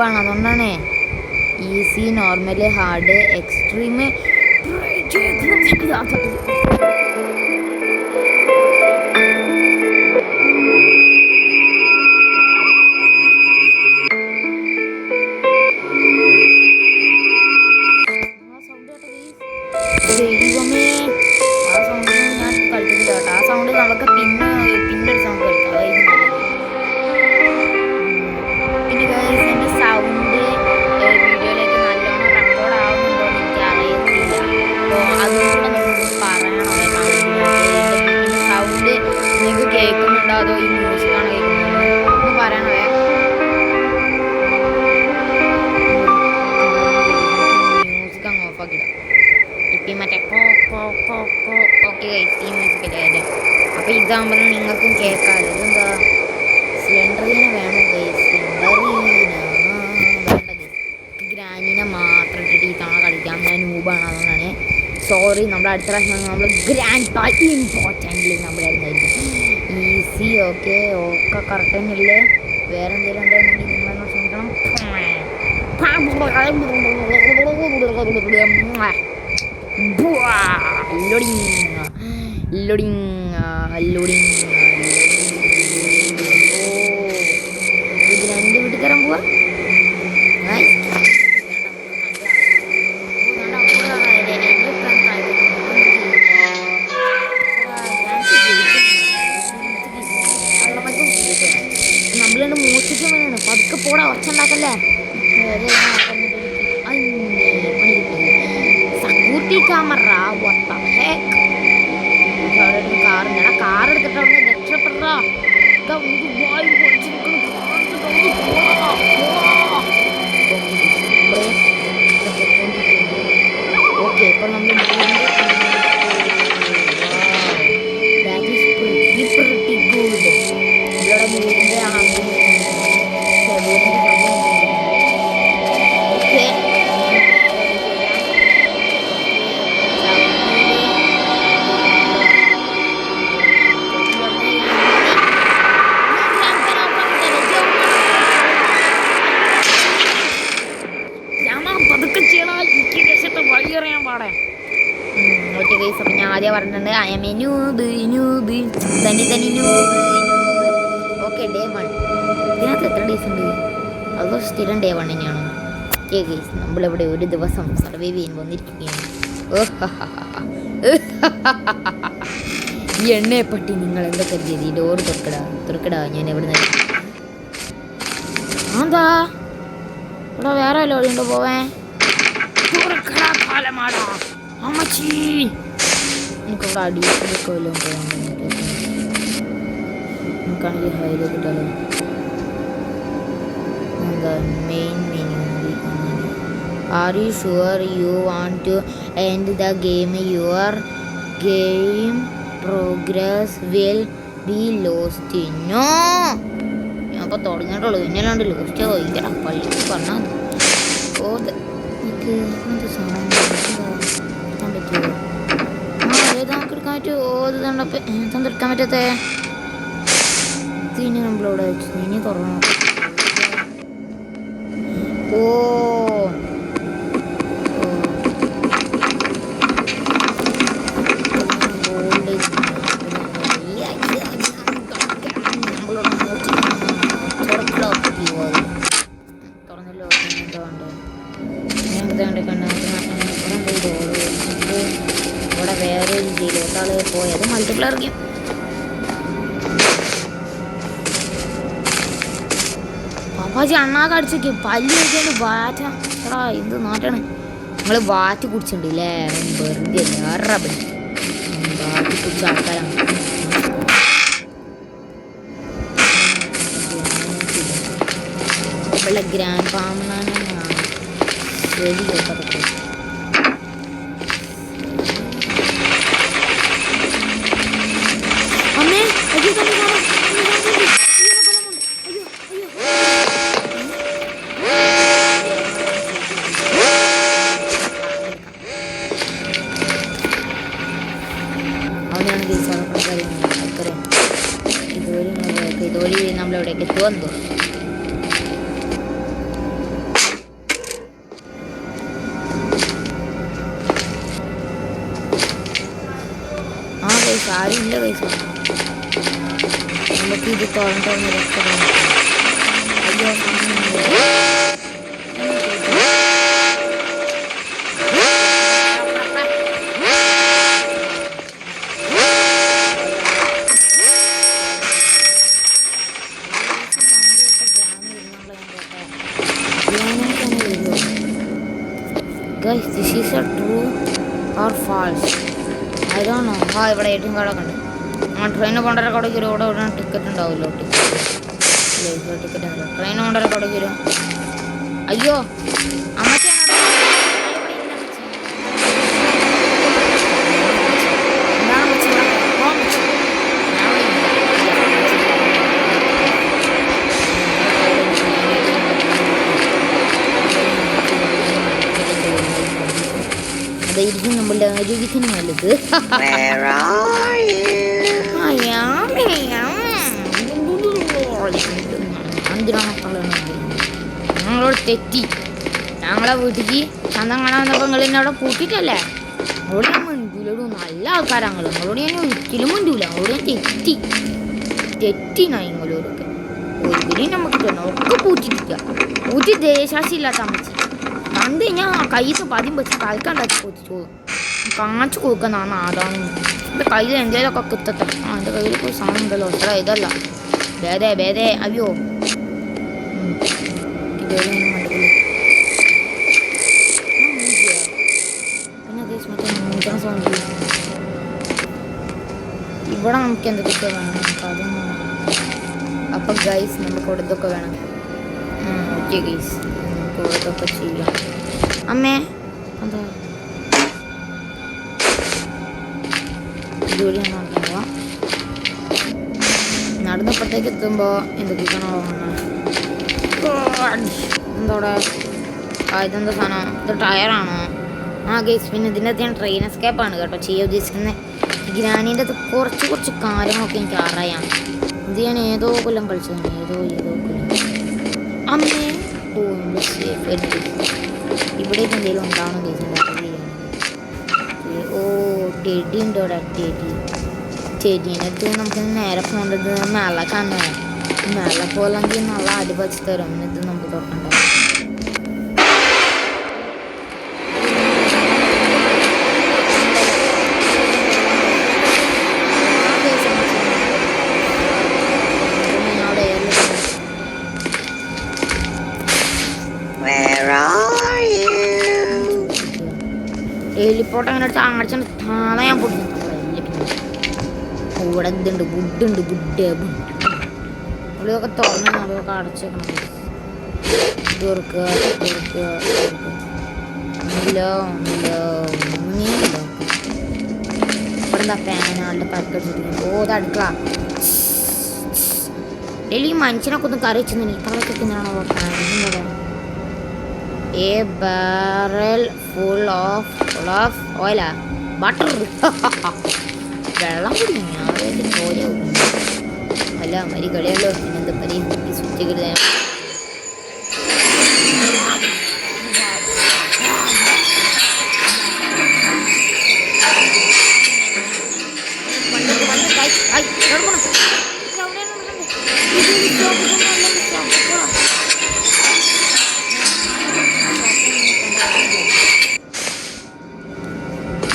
അതുകൊണ്ടാണ് easy, normal, hard, extreme. ദൈവമേ, ആ സൗണ്ട് ഞാൻ കളിക്കുന്നില്ല കേട്ടോ. ആ സൗണ്ട് നമുക്ക് പിന്നെ ഒരു സൗണ്ട് കളിക്കാം. പിന്നെ എൻ്റെ സൗണ്ട് വീഡിയോയിലേക്ക് നല്ലോണം റെക്കോർഡ് ആവുന്നുണ്ടോ എന്ന് എനിക്ക് അറിയത്തില്ല. അപ്പോൾ അതുകൊണ്ട് നിങ്ങൾക്ക് പറയണം. സൗണ്ട് നിങ്ങൾക്ക് കേൾക്കുന്നുണ്ടോ അതോ ഈ മ്യൂസിക്കാണ് കേൾക്കുന്നത് ഒന്ന് പറയണേ. മ്യൂസിക് അങ്ങ് ഓഫാക്കിടാം. ഇപ്പം മറ്റേ ഓക്കെ ഈ മ്യൂസിക്കല്ലേ അതിൻ്റെ. അപ്പോൾ ഇതാകുമ്പോൾ നിങ്ങൾക്കും കേൾക്കാമല്ലോ. ഇതെന്താ സ്ലെൻഡറിനെ വേണം ഗ്രാനിനെ മാത്രം ഇട്ടിട്ട് ഈ തവണ കളിക്കാം. ഞാൻ നൂബാണ്, അതുകൊണ്ടാണ് സോറി. നമ്മുടെ അടുത്ത പ്രാവശ്യം നമ്മൾ ഗ്രാൻഡ് ഇമ്പോർട്ടൻ്റ് നമ്മളായിരുന്നായിരിക്കും. ഈസി ഓക്കെ കറക്റ്റ് തന്നെയല്ലേ. വേറെ എന്തെങ്കിലും ഉണ്ടെന്നുണ്ടെങ്കിൽ നിങ്ങളെന്ന് ശ്രമിക്കണം. ഇത് രണ്ട് വീട്ടിൽ കയറാൻ പോവാ. നമ്മളുണ്ട് മൂച്ചിക്ക് വേണം. പതുക്കെ പോടാ, ഒച്ചുണ്ടാക്കല്ലേ. സക്യൂരിറ്റി ക്യാമറ കാറിന്റെ കാർ എടുത്തിട്ട് അവിടെ രക്ഷപ്പെടാ. ഓക്കെ, ഇപ്പൊ നമ്മൾ ഇവിടെ വീടിന്റെ ഓക്കെ പതുക്കെ ചെയ്യണം. എനിക്ക് ദേശത്തെ വഴി അറിയാൻ പാടേ. ഓക്കെ ഗൈസ്, അപ്പം ഞാൻ ആദ്യം പറഞ്ഞിട്ടുണ്ട് ഐ എം എ ന്യൂബ് തനി ന്യൂബ്. Okay, day 1. ഇതിനകത്ത് എത്ര ഡേയ്സ് ഉണ്ട്? അതോ സ്ഥിരം ഡേ 1 തന്നെയാണോ? ഓക്കെ ഗൈസ്, നമ്മളിവിടെ ഒരു ദിവസം സർവൈവ് ചെയ്യാൻ വന്നിരിക്കുകയാണ്. ഈ എണ്ണയെപ്പറ്റി നിങ്ങൾ എന്തൊക്കെ ചെയ്ത്? ഈ ഡോറ് തുറക്കടാ. ഞാൻ എവിടെ നിന്ന് എന്താ ഇവിടെ വേറെ ലോറി ഉണ്ടോ പോവേ? അമ്മച്ചി എനിക്കിവിടെ അടിയൊക്കെ വല്ലതും പോകാൻ നമുക്കാണെങ്കിൽ ഹൈലോ കിട്ടാലോ. എന്താ main menu? Are you sure you want to end the game? Your game progress will be lost. No, ഞാൻ അപ്പോൾ തുടങ്ങിയിട്ടുള്ളൂ. ഇന്നലാണ്ട് ലോസ്റ്റ് ചോദിക്കടാ പള്ളി പറഞ്ഞാൽ ഓ ഇത് സാധനം പറ്റുമോ? ഏത് നമുക്ക് എടുക്കാൻ പറ്റുമോ? ഇത് കണ്ടപ്പോൾ എന്തെന്ന് എടുക്കാൻ പറ്റാത്തേ? ഇത് ഇനി നമ്മളിവിടെ വെച്ചു ഇനി തുറന്നു. ഓ തുറന്നല്ലോ. എന്താ വേണ്ടത്? ഞാൻ ഇത് കണ്ടിട്ടുണ്ട്. വെളിയിലോട്ടാള് പോയത് മൾട്ടിപ്ലർ ഗെയിം. പാപ്പാജി അണ്ണാക്ക് അടിച്ചേക്ക് പല്ല് വെച്ചാൽ വാറ്റ എന്ത് നാട്ടാണ് നിങ്ങൾ വാറ്റ് കുടിച്ചിട്ടുണ്ടല്ലേ? വെറുതെ വേറെ വാറ്റ് കുടിച്ച ആൾക്കാരാണ്. ഇവിടെ ഗ്രാൻഡ് ഫാമിനാണ് ശരി കേട്ടതൊക്കെ. അമ്മേ അയ്യോ അവനാണ് ഇതുവഴി നമ്മളെവിടേക്ക് എത്തുമെന്ന് തോന്നുന്നു. ആരും ഇല്ല പൈസ നമുക്ക് ഇത് തുറന്ന് രക്ഷപ്പെടാം. അയ്യോ Guys, this is a true or false? I don't know. ആ ഇവിടെ ഏറ്റവും കടക്കെ ഉണ്ട്. ആ ട്രെയിന് പോകേണ്ട കടയ്ക്ക് വരും. ഇവിടെ ടിക്കറ്റ് ഉണ്ടാവുമല്ലോ. ടിക്കറ്റ് ട്രെയിന് പോകേണ്ട കടയ്ക്ക് വരും. അയ്യോ അമ്മച്ചാണ് അതായിരിക്കും നമ്മളുടെ ആരോഗ്യത്തിന് നല്ലത്. ഞങ്ങളോട് തെറ്റി. ഞങ്ങളെ വീട്ടിക്ക് ചന്തം കാണാൻ വന്നപ്പോൾ നിങ്ങൾ എന്നെ അവിടെ പൂട്ടിട്ടല്ലേ? അവിടെ ഞാൻ മിണ്ടൂലോടും. നല്ല ആൾക്കാരാണ് നിങ്ങളോട്. ഞാൻ ഒരിക്കലും മിണ്ടൂല. അവിടെ ഞാൻ തെറ്റി നിങ്ങളോടൊക്കെ ഒരിക്കലും നമുക്ക് തന്നെ ഒക്കെ പൂട്ടിട്ടില്ല. പൂട്ടി ദേശാശി ഇല്ലാത്ത അമ്മച്ചി കണ്ട് കഴിഞ്ഞാൽ കയ്യിൽ പതിയും വെച്ച് കളിക്കാണ്ടാക്കി പൊതിച്ചു കാണിച്ചു കൊടുക്കുന്നതാണ്. അതാണ് എൻ്റെ കയ്യിൽ എന്തെങ്കിലുമൊക്കെ കിട്ടട്ടെ. എൻ്റെ കയ്യിൽ പോയി സാധനം ഉണ്ടല്ലോ. അത്ര ഇതല്ല ഭേദേ അയ്യോ ഇവിടെ നമുക്ക് എന്തൊക്കെ വേണം അതൊന്നും. അപ്പം ഗൈസ് നമുക്ക് ഇവിടെ ഇതൊക്കെ വേണം. ഓക്കെ ഗൈസ് നമുക്ക് ഇവിടെ ഇതൊക്കെ ചെയ്യാം. അമ്മേ എന്താ ജോലിയാണ് നടക്കുക. നടന്നപ്പോഴത്തേക്ക് എത്തുമ്പോൾ എന്തൊക്കെയാണോ എന്തോടെ ഇതെന്താ സാധനം? ഇത് ടയറാണോ? ആ ഗൈസ് പിന്നെ ഇതിൻ്റെ അകത്ത് ഞാൻ ട്രെയിൻ എസ്കേപ്പാണ് കേട്ടോ ചെയ്യാൻ ഉദ്ദേശിക്കുന്നത്. ഗ്രാനീൻ്റെ അത് കുറച്ച് കാര്യങ്ങളൊക്കെ എനിക്ക് അറിയാം. ഇത് ഞാൻ ഏതോ കൊല്ലം കളിച്ചതാണ്. ഏതോ കൊല്ലം. അമ്മേ ഓ സേഫ് ആയിട്ട് ഇവിടേക്ക് എന്തെങ്കിലും ഉണ്ടാവണം ഗൈസിൻ്റെ അത് ചെയ്യാൻ. ഓ ടെഡി ഉണ്ടോ ഇവിടെ? ചെടീനടുത്ത് നമുക്ക് നേരെ പോകേണ്ടത് മേളക്കാണ്. മേള പോലെങ്കിൽ നല്ല അടിപൊളി തരും. ഇത് നമുക്ക് തുറക്കണ്ട. എലിപ്പോട്ട് അങ്ങനെ അടിച്ചാൽ താഴെ ഞാൻ പൊടിക്കും. ഇവിടെ ഇതുണ്ട് ബുഡുണ്ട് ബുഡ് ഇവിടെയൊക്കെ തുറന്ന് അതൊക്കെ അടച്ചേക്കണം. ഒന്നില്ല ഇവിടെ എന്താ ഫാനാളുടെ പരക്കടിച്ചിരിക്കുന്നു. ഓ ഇത് അടുക്കള. ഡെയിലി മനുഷ്യനൊക്കെ ഒന്ന് കറി വെച്ചു ഇത്രയൊക്കെ തിന്നാണോ fan? A barrel full of oil. Butter. വെള്ളം കുടിക്കും. ഞാൻ പോലെ അല്ല മരി കളിയല്ലോ. പിന്നെന്താ പരി സ്വിച്ച് കിട്ടുക.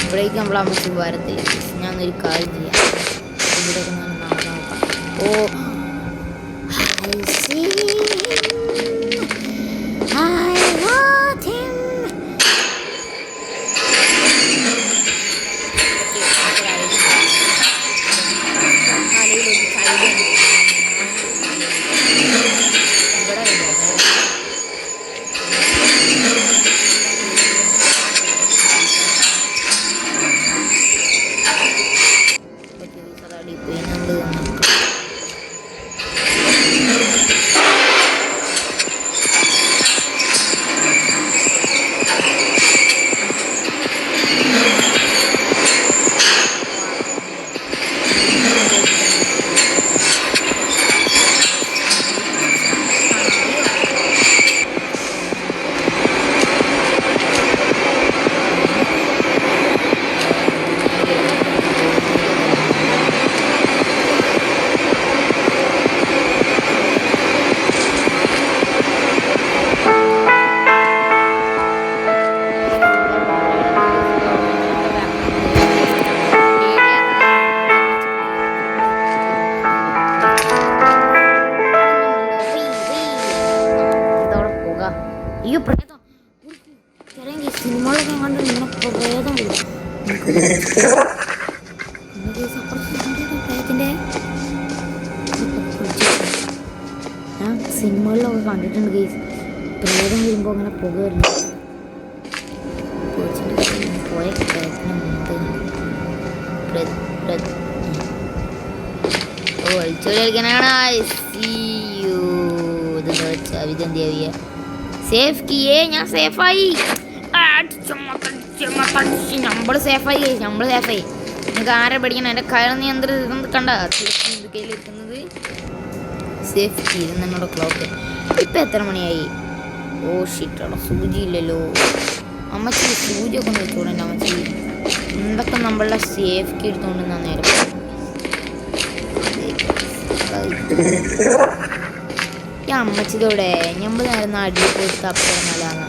ഇവിടേക്ക് നമ്മൾ അമ്മച്ച് വരത്തില്ല. ഞാനൊരു കാര്യം ചെയ്യാം, ഇവിടെയൊക്കെ ഞാൻ നോക്കാം. ഓ അയ്യോ പ്രേതം സിനിമകളൊക്കെ കണ്ടു നിങ്ങളെ പ്രേതം പ്രേതത്തിന്റെ ഞാൻ സിനിമകളിലൊക്കെ കണ്ടിട്ടുണ്ട് കേസ്. പ്രേതം വരുമ്പോൾ അങ്ങനെ പുക വരുന്നു പോയ പ്രേതത്തിന് മുമ്പ് ഒളിച്ചോടി കളിക്കാനാണ്. ഇതെന്തിയാ സേഫ് കിയേ, ഞാൻ സേഫായി. നമ്മൾ സേഫായി നിങ്ങൾക്ക് ആരെ പഠിക്കണം? എൻ്റെ കയർ നിയന്ത്രിക്കുന്നത് കണ്ട കയ്യിലിരിക്കുന്നത് സേഫ് കീ എന്നോട് ക്ലോക്ക്. ഇപ്പം എത്ര മണിയായി? ഓ ഷിറ്റോടെ സൂചി ഇല്ലല്ലോ. അമ്മച്ചി സൂചിയൊക്കെ ഒന്ന് വെച്ചോളൂ. എൻ്റെ അമ്മച്ചി എന്തൊക്കെ നമ്മളുടെ സേഫ് കീ എടുത്തുകൊണ്ട് ഞാൻ നേരം ഈ അമ്മച്ചിതോടെ ഞമ്മൾ നേരം അടി പോയി തപ്പുന്നതാണ്.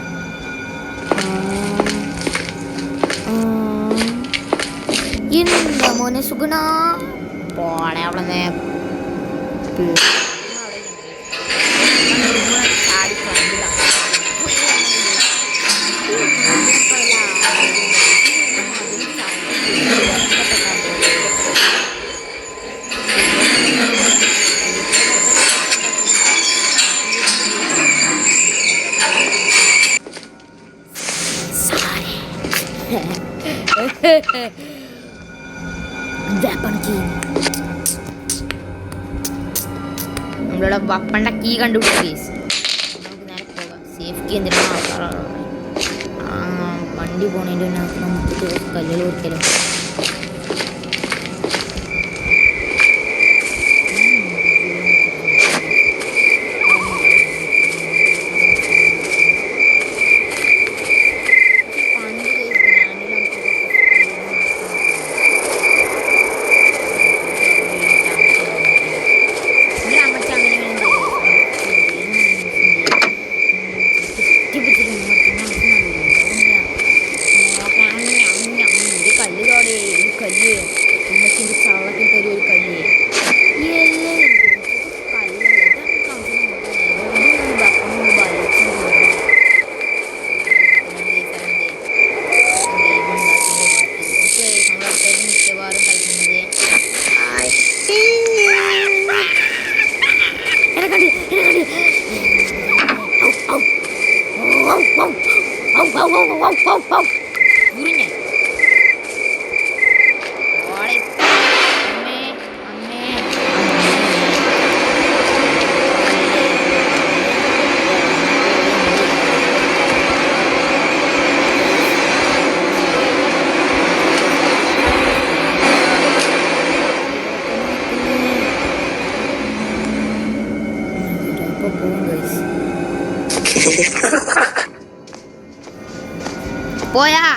എന്താ മോനെ സുഗുണ പോണേ അവിടെ നമ്മളുടെ വപ്പൻ്റെ കീ കണ്ടുപിടിച്ചു കേസ്. നമുക്ക് നേരെ പോകാം. സേഫ് കീ എന്തിനാണ് ആൾക്കാരാണ് വണ്ടി പോണതിൻ്റെ നമുക്ക് കല്ലുകൾ കൊടുക്കലോ. പോയാ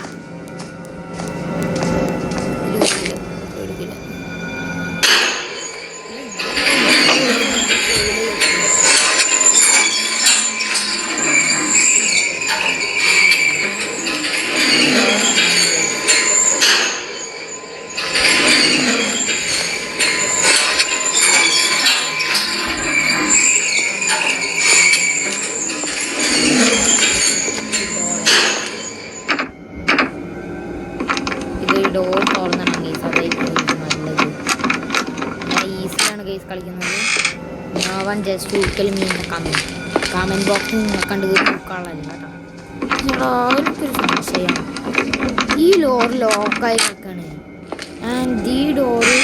ഡോർ തുറന്നിടാം ഗൈസ്. അതായിരിക്കും നല്ലത്. ഞാൻ ഈസിയാണ് ഗൈസ് കളിക്കുന്നത്. നോവൻ ജസ്റ്റ് ഊക്കൽ മീനെ കമൻറ്റ് ബോക്സിൽ നിന്നെ കണ്ട് ഊക്കാളല്ല കേട്ടോ. എനിക്കൊരു സംശയമാണ്, ഈ ലോക്കായി കിടക്കാണ് ആൻഡ് ഈ ഡോറ്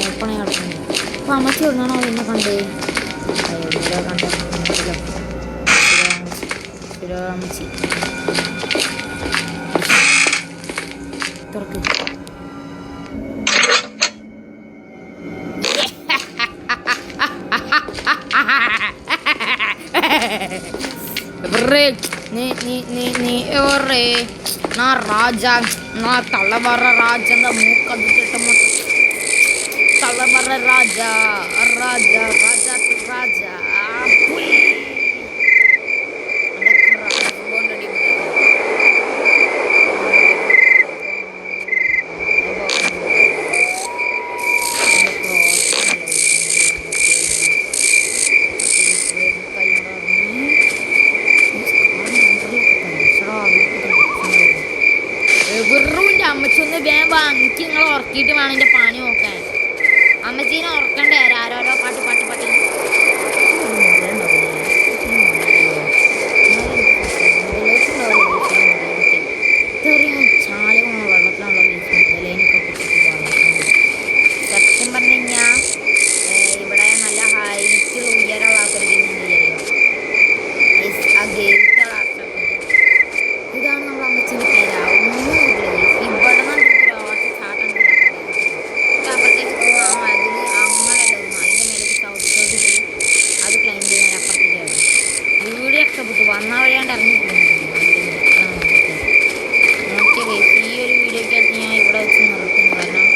ഓപ്പണായി കിടക്കാണ്. അപ്പോൾ അമ്മച്ചി എവിടുന്നാണോ എന്നെ കണ്ട് അമ്മച്ചി തുറക്ക്. నా రాజా నా తలవర రాజంద మూకదు తిట్టము తలవర రాజా రాజా రాజా రాజా വെറും അമ്മച്ചൊന്ന് വേഗം വാങ്ങിക്ക്. നിങ്ങൾ ഉറക്കിയിട്ട് വേണം എൻ്റെ പണി നോക്കാൻ. അമ്മച്ചീനെ ഉറക്കണ്ടേ ആരോരോ പാട്ട് പാട്ട് പാട്ട്. ചാല് വെള്ളത്തിലുള്ള മുതലേനൊക്കെ കുറിച്ചിട്ട് സത്യം പറഞ്ഞു കഴിഞ്ഞാൽ ഇവിടെ നല്ല ഹൈറ്റ് ഉയരമുള്ള ആൾക്കാർക്ക് ആ ഗേറ്റുള്ള ആൾക്കാർക്ക് ഇതാണ് നമ്മുടെ അമ്മച്ചീൻ്റെ പേര്. ഇവിടെ നിന്നൊരു ചാട്ടം അപ്പുറത്തേക്ക് പോകാം. അതിന് അങ്ങനെയല്ലായിരുന്നു, അതിൻ്റെ മേലേക്ക് ചവിട്ടി അത് ക്ലൈം ചെയ്യാൻ അപ്പുറത്തേക്കായിരുന്നു. വീഡിയോ ഇഷ്ടപ്പെട്ടു വന്ന വഴിയാണ്ട് ഇറങ്ങി പോകുന്നുണ്ട്. ഈ ഒരു വീഡിയോക്കകത്ത് ഞാൻ ഇവിടെ വെച്ച് നിർത്തുന്നു. കാരണം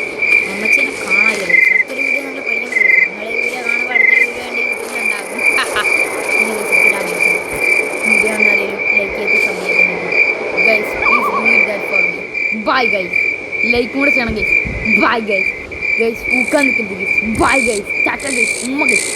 അമ്മച്ചീനെ കാണാമല്ലോ. അടുത്തൊരു വീഡിയോ നല്ല പഠിക്കാൻ കഴിയും. നിങ്ങൾ ഈ വീഡിയോ കാണുമ്പോൾ അടുത്തൊരു വീഡിയോ എൻ്റെ യൂട്യൂബിലുണ്ടാകും. വീഡിയോ എന്തായാലും ലൈക്ക് ചെയ്ത് സമയത്തുണ്ട് guys. Please do it that for me. Bye guys. ലൈക്കും കൂടെ ചെയ്യണം ഗൈസ്. Bye guys. ഗൈസ് ഊക്കാൻ നിൽക്കുന്നത് guys. Bye guys. Tata guys. ഉമ്മ ഗൈസ്.